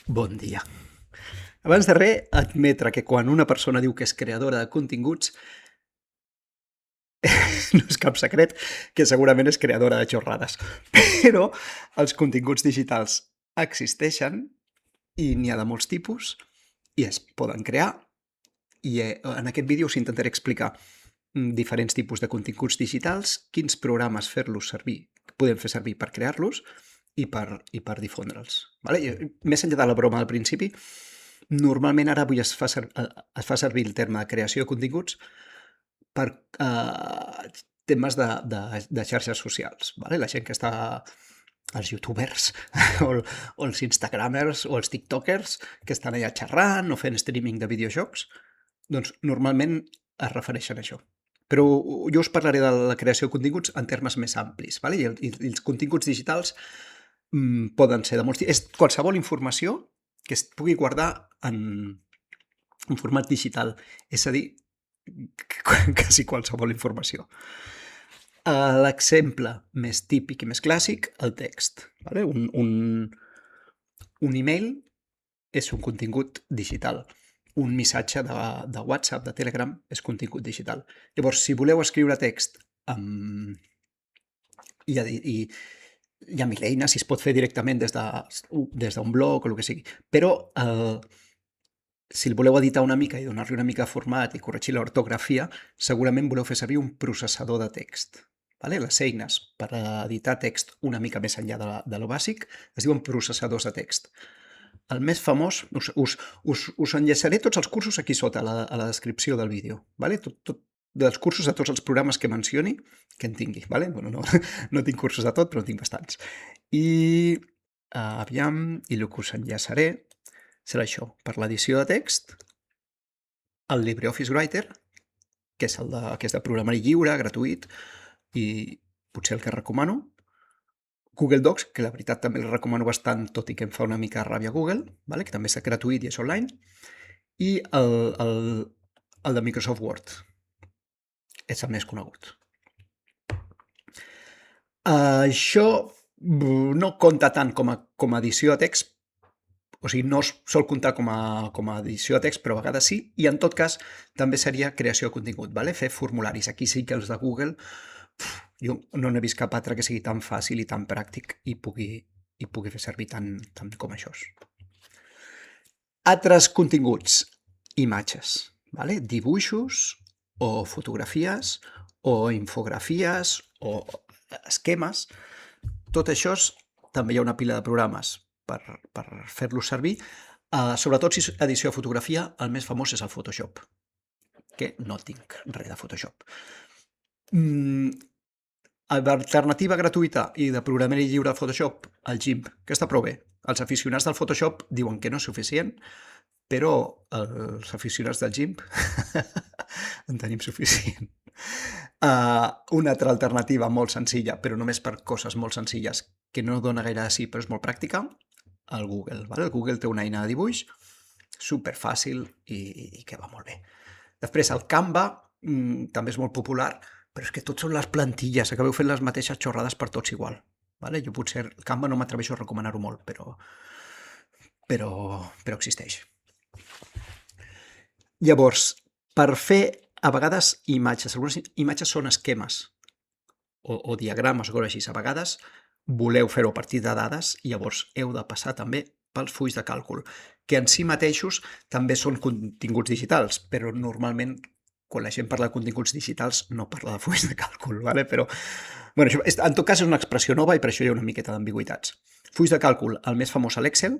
Bon dia. Abans de res, admetre que quan una persona diu que és creadora de continguts no és cap secret que segurament és creadora de xorrades. Però els continguts digitals existeixen i n'hi ha de molts tipus i es poden crear i en aquest vídeo us intentaré explicar diferents tipus de continguts digitals, quins programes fer-los servir, podem fer servir per crear-los i per difondre'ls. Vale? Més enllà de la broma al principi, normalment ara avui es fa servir el terme de creació de continguts per temes de xarxes socials. Vale? La gent que està els youtubers o els instagramers o els tiktokers que estan allà xerrant o fent streaming de videojocs, doncs normalment es refereixen a això. Però jo us parlaré de la creació de continguts en termes més amplis. Vale? I els continguts digitals poden ser de molts tipus. És qualsevol informació que es pugui guardar en format digital. És a dir, quasi qualsevol informació. L'exemple més típic i més clàssic, el text. Vale? Un email és un contingut digital. Un missatge de WhatsApp, de Telegram, és contingut digital. Llavors, si voleu escriure text hi ha mil eines, i es pot fer directament des d'un blog o el que sigui. Però si el voleu editar una mica i donar-li una mica de format i corregir l'ortografia, segurament voleu fer servir un processador de text. Vale? Les eines per editar text una mica més enllà de lo bàsic es diuen processadors de text. El més famós, us enllaçaré tots els cursos aquí sota, a la descripció del vídeo. Vale? Dels cursos de tots els programes que mencioni, que en tingui. Vale? Bueno, no tinc cursos de tot, però en tinc bastants. I el que us enllaçaré serà això, per l'edició de text, el LibreOffice Writer, que és de programari lliure, gratuït, i potser el que recomano, Google Docs, que la veritat també el recomano bastant, tot i que em fa una mica ràbia Google, vale? Que també és gratuït i és online, i el de Microsoft Word. És el més conegut. Això no compta tant com a edició de text, o sigui, no es sol comptar com a edició de text, però a vegades sí, i en tot cas també seria creació de contingut, vale? Fer formularis. Aquí sí que els de Google, jo no n'he vist cap altre que sigui tan fàcil i tan pràctic i pugui fer servir tant com això. Altres continguts, imatges, vale? Dibuixos o fotografies o infografies o esquemes. Tot això també hi ha una pila de programes per fer-los servir. Sobretot si és edició de fotografia, el més famós és el Photoshop, que no tinc res de Photoshop. Alternativa gratuïta i de programari lliure al Photoshop, el GIMP, que està prou bé. Els aficionats del Photoshop diuen que no és suficient, però els aficionats del GIMP en tenim suficient. Una altra alternativa molt senzilla, però només per coses molt senzilles, que no dona gaire de sí, però és molt pràctica, el Google. Vale? El Google té una eina de dibuix superfàcil i que va molt bé. Després, el Canva també és molt popular, però és que tots són les plantilles, acabeu fent les mateixes xorrades per tots igual. Vale? Jo potser el Canva no m'atreveixo a recomanar-ho molt, però existeix. Llavors, per fer a vegades imatges, algunes imatges són esquemes o diagrames o coses així, a vegades voleu fer-ho a partir de dades i llavors heu de passar també pels fulls de càlcul, que en si mateixos també són continguts digitals, però normalment quan la gent parla de continguts digitals no parla de fulls de càlcul, ¿vale? Però bueno, això, en tot cas és una expressió nova i per això hi ha una miqueta d'ambigüitats. Fulls de càlcul, el més famós a l'Excel,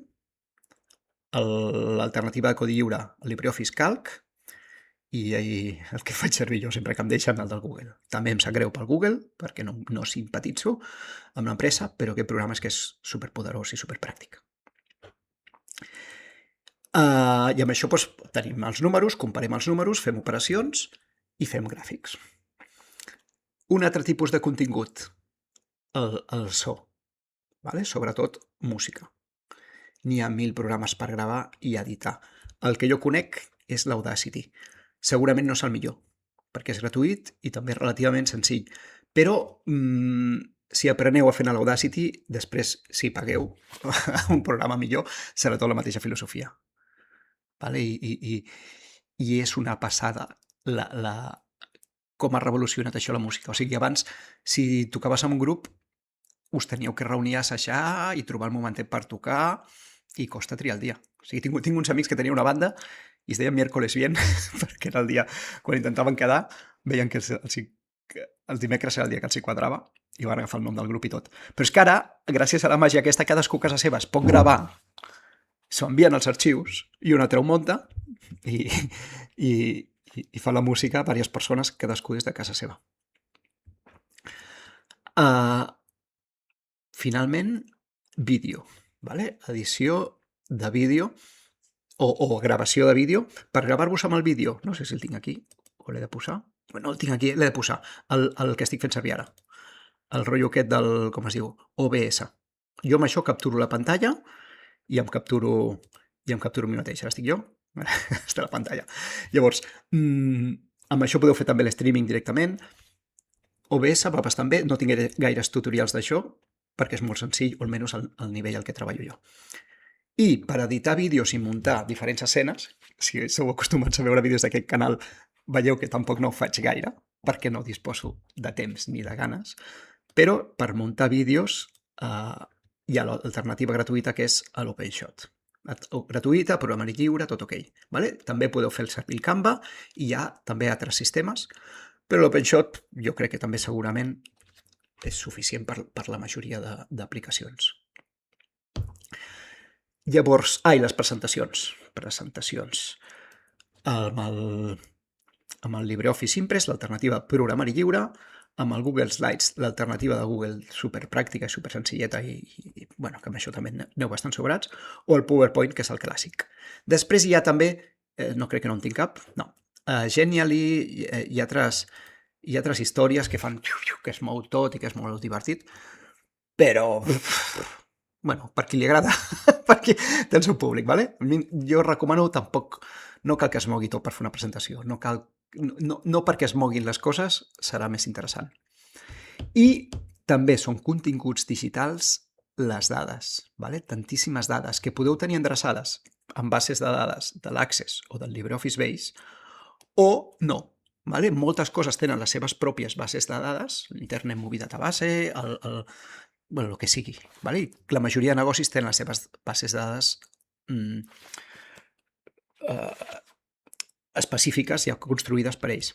l'alternativa de codi lliure, el LibreOffice Calc, i el que faig servir jo sempre que em deixen, el del Google. També em sap greu pel Google, perquè no simpatitzo amb l'empresa, però aquest programa és que és superpoderós i superpràctic. I amb això doncs, tenim els números, comparem els números, fem operacions i fem gràfics. Un altre tipus de contingut, el so, vale? Sobretot música. N'hi ha 1000 programes per gravar i editar. El que jo conec és l'Audacity. Segurament no és el millor, perquè és gratuït i també relativament senzill. Però si apreneu a fer en l'Audacity, després, si pagueu un programa millor, serà tot la mateixa filosofia. Vale? I és una passada com ha revolucionat això la música. O sigui, abans, si tocaves en un grup, us teníeu que reunir a assajar i trobar el momentet per tocar i costa triar el dia. O sigui, tinc uns amics que tenien una banda i es deien miércoles bien, perquè era el dia quan intentaven quedar, veien que els dimecres era el dia que els hi quadrava i van agafar el nom del grup i tot. Però és que ara, gràcies a la màgia aquesta, cadascú a casa seva es pot gravar, s'envien els arxius i un altre ho munta i, i, i fa la música a diverses persones, cadascú des de casa seva. Finalment, vídeo, vale? Edició de vídeo o gravació de vídeo. Per gravar-vos amb el vídeo, no sé si el tinc aquí o l'he de posar. No el tinc aquí, l'he de posar, el que estic fent servir ara. El rotllo aquest del, com es diu, OBS. Jo amb això capturo la pantalla i em capturo a mi mateix. Ara estic jo, està la pantalla. Llavors, amb això podeu fer també l'streaming directament. OBS va bastant bé, no tinc gaires tutorials d'això, perquè és molt senzill, o almenys al nivell al que treballo jo. I per editar vídeos i muntar diferents escenes, si sou acostumats a veure vídeos d'aquest canal, veieu que tampoc no ho faig gaire, perquè no disposo de temps ni de ganes, però per muntar vídeos hi ha l'alternativa gratuïta que és l'OpenShot. Gratuïta, programari lliure, tot ok. Vale? També podeu fer servir el Canva i hi ha també altres sistemes, però l'OpenShot jo crec que també segurament és suficient per la majoria d'aplicacions. Llavors, i les presentacions. Amb el LibreOffice Impress, l'alternativa programari lliure, amb el Google Slides, l'alternativa de Google superpràctica i supersenzilleta i bueno, que amb això també aneu bastant sobrats, o el PowerPoint, que és el clàssic. Després hi ha també, no crec que no en tinc cap, no, Genially, hi ha altres històries que fan que es mou tot i que és molt divertit, però bueno, per qui li agrada, perquè té el seu públic, ¿vale? Jo recomano tampoc, no cal que es mogui tot per fer una presentació, no perquè es moguin les coses serà més interessant. I també són continguts digitals les dades, ¿vale? Tantíssimes dades que podeu tenir endreçades en bases de dades de l'Access o del LibreOffice Base o no, ¿vale? Moltes coses tenen les seves pròpies bases de dades, l'Internet Movie Database, bueno, el que sigui, ¿vale? I la majoria de negocis tenen les seves bases de dades específiques ja construïdes per ells.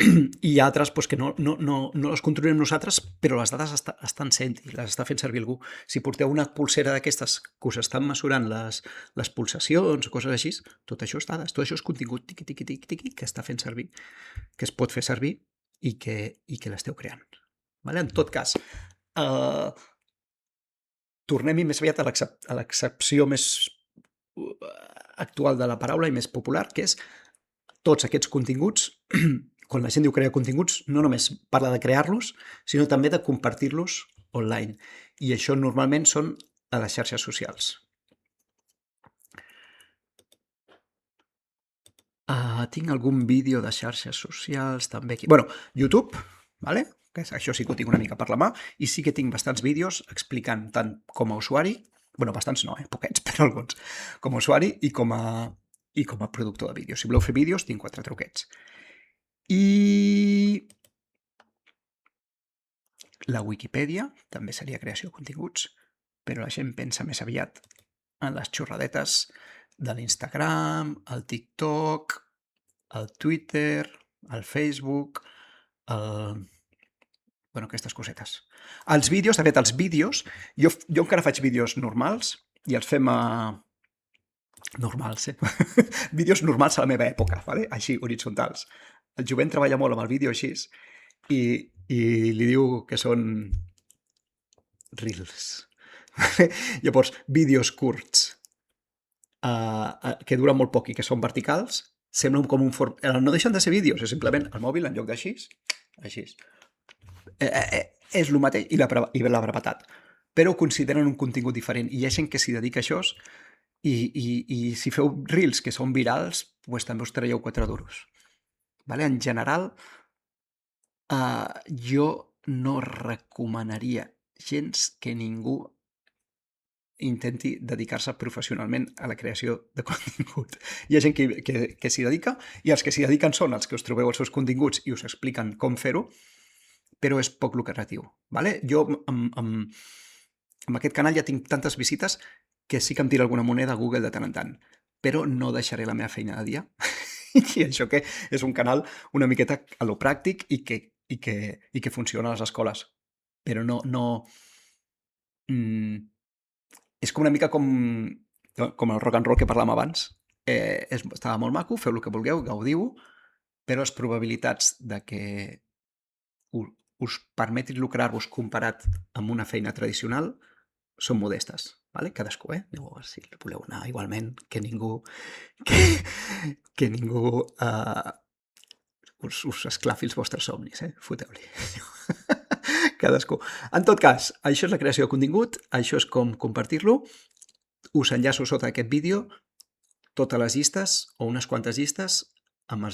I hi ha altres que no les construïm nosaltres, però les dades estan sent-hi, les està fent servir algú. Si porteu una pulsera d'aquestes que us estan mesurant les pulsacions o coses així, tot això és dades, tot això és contingut tiqui, que està fent servir, que es pot fer servir i que l'esteu creant. Vale? En tot cas, tornem-hi més aviat a l'accepció més actual de la paraula i més popular, que és tots aquests continguts, quan la gent diu crear continguts, no només parla de crear-los, sinó també de compartir-los online. I això normalment són a les xarxes socials. Tinc algun vídeo de xarxes socials també aquí. Bueno, YouTube, ¿vale? Que això sí que ho tinc una mica per la mà, i sí que tinc bastants vídeos explicant tant com a usuari, bueno, bastants no, poquets, però alguns, com a usuari i com a productor de vídeos. Si voleu fer vídeos, tinc 4 truquets. I la Wikipedia també seria creació de continguts, però la gent pensa més aviat en les xorradetes de l'Instagram, el TikTok, el Twitter, el Facebook, bueno, aquestes cosetes. Els vídeos, de fet, jo encara faig vídeos normals i els fem normals, vídeos normals a la meva època, ¿vale? Així, horitzontals. El jovent treballa molt amb el vídeo així i li diu que són reels. Llavors, vídeos curts que duren molt poc i que són verticals, semblen com un format. No deixen de ser vídeos, és simplement el mòbil en lloc d'així, així. És el mateix i la brevetat, però ho consideren un contingut diferent i hi ha gent que s'hi dedica a això i si feu reels que són virals, doncs també us traieu 4 duros. Vale? En general, jo no recomanaria gens que ningú intenti dedicar-se professionalment a la creació de contingut. Hi ha gent que s'hi dedica, i els que s'hi dediquen són els que us trobeu els seus continguts i us expliquen com fer-ho, però és poc lucratiu. Vale? Jo amb aquest canal ja tinc tantes visites que sí que em tira alguna moneda a Google de tant en tant, però no deixaré la meva feina de dia. I això que és un canal una miqueta a lo pràctic i que funciona a les escoles. Però no és com una mica com el rock and roll que parlàvem abans. Estava molt maco, feu el que vulgueu, gaudiu, però les probabilitats de que us permetin lucrar-vos comparat amb una feina tradicional són modestes. Vale? Cadascú, Llavors, si voleu anar igualment, que ningú us esclafi els vostres somnis, Foteu-li. Cadascú. En tot cas, això és la creació de contingut, això és com compartir-lo. Us enllaço sota aquest vídeo totes les llistes, o unes quantes llistes, amb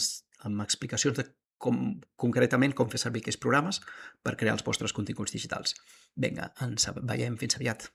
explicacions de concretament com fer servir aquests programes per crear els vostres continguts digitals. Vinga, ens veiem, fins aviat.